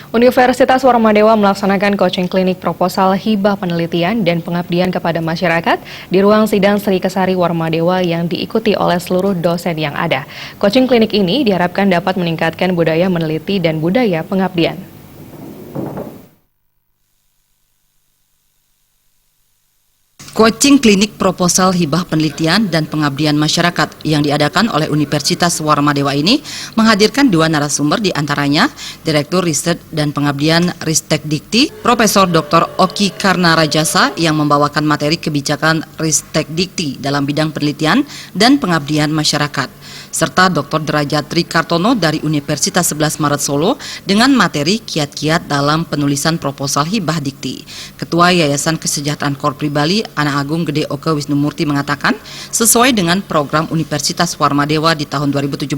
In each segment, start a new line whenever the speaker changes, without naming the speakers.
Universitas Warmadewa melaksanakan coaching klinik proposal hibah penelitian dan pengabdian kepada masyarakat di ruang sidang Sri Kesari Warmadewa yang diikuti oleh seluruh dosen yang ada. Coaching klinik ini diharapkan dapat meningkatkan budaya meneliti dan budaya pengabdian.
Coaching klinik proposal hibah penelitian dan pengabdian masyarakat yang diadakan oleh Universitas Warmadewa ini menghadirkan dua narasumber, di antaranya Direktur Riset dan Pengabdian Ristek Dikti, Profesor Dr. Oki Karnarajasa yang membawakan materi kebijakan Ristek Dikti dalam bidang penelitian dan pengabdian masyarakat, serta Dr. Derajat Trikartono dari Universitas 11 Maret Solo dengan materi kiat-kiat dalam penulisan proposal hibah dikti. Ketua Yayasan Kesejahteraan Korpri Bali, Anak Agung Gede Oke Wisnumurti mengatakan, sesuai dengan program Universitas Warmadewa di tahun 2017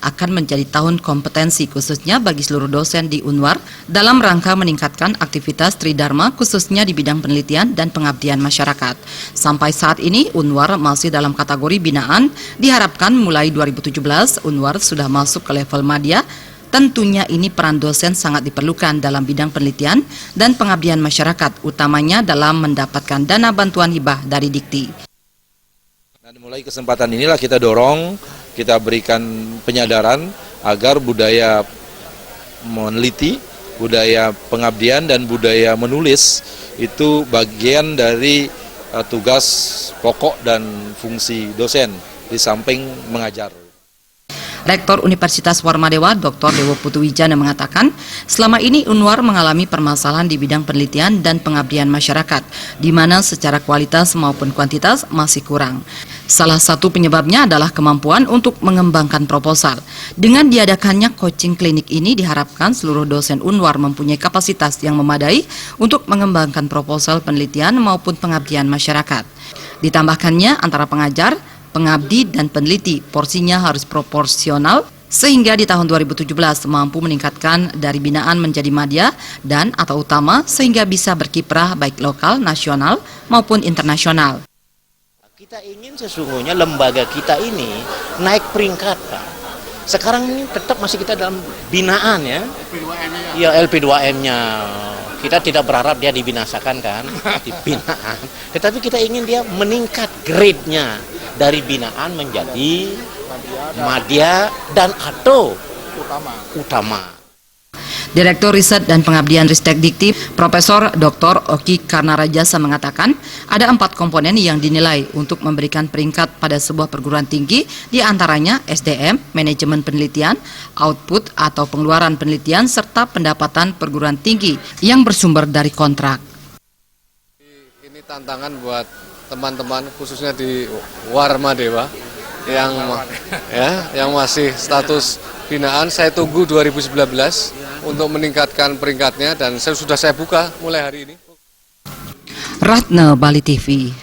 akan menjadi tahun kompetensi khususnya bagi seluruh dosen di Unwar dalam rangka meningkatkan aktivitas Tridharma khususnya di bidang penelitian dan pengabdian masyarakat. Sampai saat ini Unwar masih dalam kategori binaan, diharapkan mulai 2017 Unwar sudah masuk ke level madya. Tentunya ini peran dosen sangat diperlukan dalam bidang penelitian dan pengabdian masyarakat, utamanya dalam mendapatkan dana bantuan hibah dari Dikti.
Dan mulai kesempatan inilah kita dorong, kita berikan penyadaran agar budaya meneliti, budaya pengabdian dan budaya menulis itu bagian dari tugas pokok dan fungsi dosen di samping mengajar.
Rektor Universitas Warmadewa, Dr. Dewo Putuwijana mengatakan, selama ini Unwar mengalami permasalahan di bidang penelitian dan pengabdian masyarakat, di mana secara kualitas maupun kuantitas masih kurang. Salah satu penyebabnya adalah kemampuan untuk mengembangkan proposal. Dengan diadakannya coaching klinik ini diharapkan seluruh dosen Unwar mempunyai kapasitas yang memadai untuk mengembangkan proposal penelitian maupun pengabdian masyarakat. Ditambahkannya antara pengajar, pengabdi dan peneliti porsinya harus proporsional sehingga di tahun 2017 mampu meningkatkan dari binaan menjadi madya dan atau utama sehingga bisa berkiprah baik lokal, nasional maupun internasional.
Kita ingin sesungguhnya lembaga kita ini naik peringkat, Pak. Sekarang ini tetap masih kita dalam binaan ya. LP2M-nya. Ya, LP2M-nya. Kita tidak berharap dia dibinasakan kan, di binaan. Tetapi kita ingin dia meningkat grade-nya dari binaan menjadi madya dan atau utama.
Direktur Riset dan Pengabdian Ristek Dikti, Profesor Dr. Oki Karnarajasa mengatakan, ada 4 komponen yang dinilai untuk memberikan peringkat pada sebuah perguruan tinggi, di antaranya SDM, manajemen penelitian, output atau pengeluaran penelitian, serta pendapatan perguruan tinggi yang bersumber dari kontrak.
Ini tantangan buat teman-teman khususnya di Warmadewa yang masih status binaan. Saya tunggu 2019 untuk meningkatkan peringkatnya dan sudah saya buka mulai hari ini.
Ratna, Bali TV.